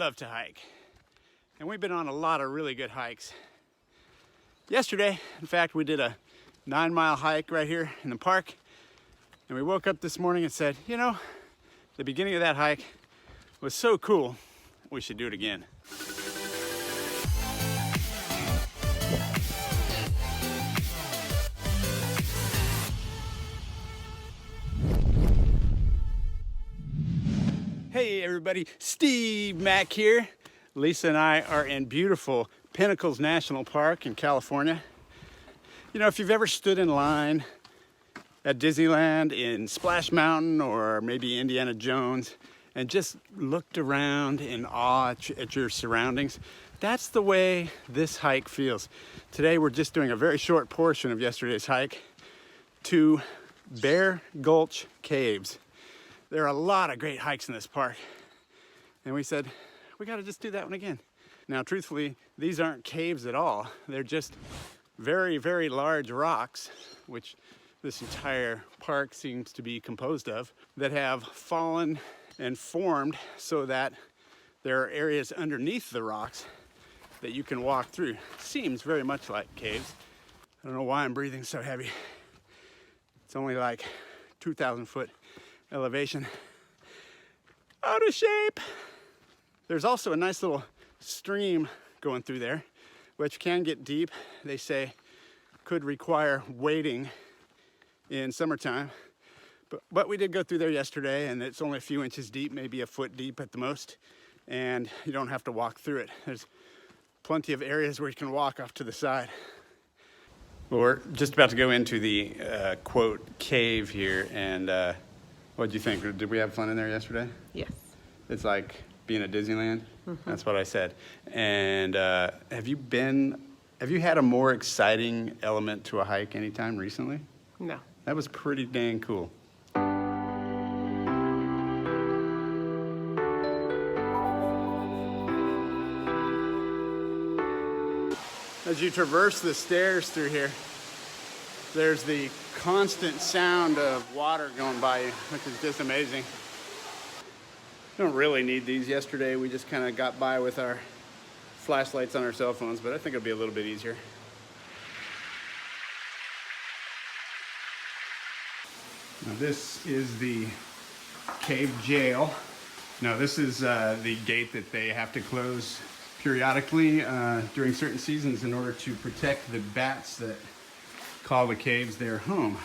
love to hike, and we've been on a lot of really good hikes. Yesterday, in fact, we did a 9-mile hike right here in the park, and we woke up this morning and said, you know, the beginning of that hike was so cool, we should do it again. Hey everybody, Steve Mack here. Lisa and I are in beautiful Pinnacles National Park in California. You know, if you've ever stood in line at Disneyland, in Splash Mountain, or maybe Indiana Jones, and just looked around in awe at your surroundings, that's the way this hike feels. Today we're just doing a very short portion of yesterday's hike to Bear Gulch Caves. There are a lot of great hikes in this park, and we said, we gotta just do that one again. Now, truthfully, these aren't caves at all. They're just very, very large rocks, which this entire park seems to be composed of, that have fallen and formed so that there are areas underneath the rocks that you can walk through. Seems very much like caves. I don't know why I'm breathing so heavy. It's only like 2,000 foot elevation. Out of shape. There's also a nice little stream going through there, which can get deep. They say could require wading in summertime. But we did go through there yesterday, and it's only a few inches deep, maybe a foot deep at the most, and you don't have to walk through it. There's plenty of areas where you can walk off to the side. Well, we're just about to go into the quote cave here, and what did you think? Did we have fun in there yesterday? Yes. It's like being at Disneyland. That's what I said. And have you had a more exciting element to a hike anytime recently? No. That was pretty dang cool. As you traverse the stairs through here, there's the constant sound of water going by you, which is just amazing. We don't really need these. Yesterday we just kind of got by with our flashlights on our cell phones, but I think it'll be a little bit easier. Now this is the cave jail. Now this is the gate that they have to close periodically during certain seasons in order to protect the bats that call the caves their home.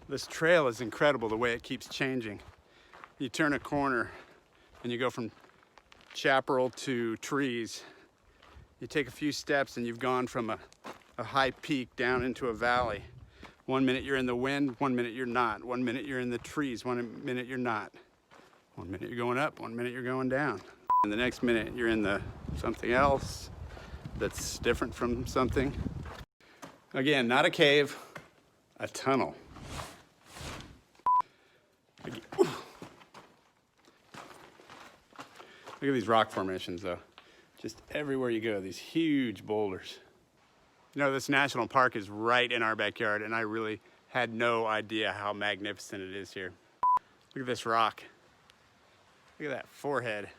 This trail is incredible the way it keeps changing. You turn a corner and you go from chaparral to trees. You take a few steps and you've gone from a high peak down into a valley. 1 minute you're in the wind, 1 minute you're not. 1 minute you're in the trees, 1 minute you're not. 1 minute you're going up, 1 minute you're going down. And the next minute you're in the something else that's different from something. Again, not a cave, a tunnel. Look at these rock formations though. Just everywhere you go, these huge boulders. You know, this national park is right in our backyard, and I really had no idea how magnificent it is here. Look at this rock. Look at that forehead.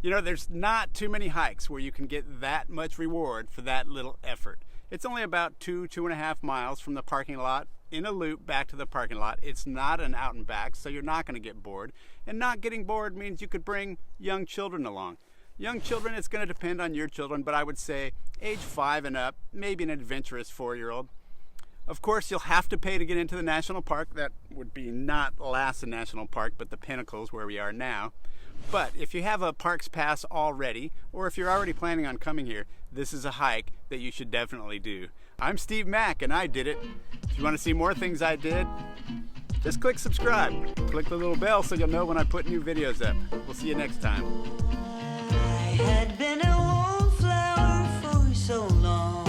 You know, there's not too many hikes where you can get that much reward for that little effort. It's only about 2.5 miles from the parking lot in a loop back to the parking lot. It's not an out and back, so you're not going to get bored. And not getting bored means you could bring young children along. Young children, it's going to depend on your children, but I would say age 5 and up, maybe an adventurous 4-year-old. Of course, you'll have to pay to get into the national park. That would be not Lassen National Park, but the Pinnacles where we are now. But if you have a parks pass already, or if you're already planning on coming here, this is a hike that you should definitely do. I'm Steve Mack, and I did it. If you want to see more things I did, just click subscribe. Click the little bell so you'll know when I put new videos up. We'll see you next time. I had been a wallflower for so long.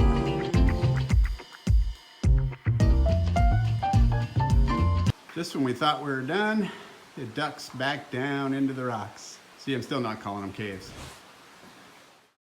Just when we thought we were done, it ducks back down into the rocks. See, I'm still not calling them caves.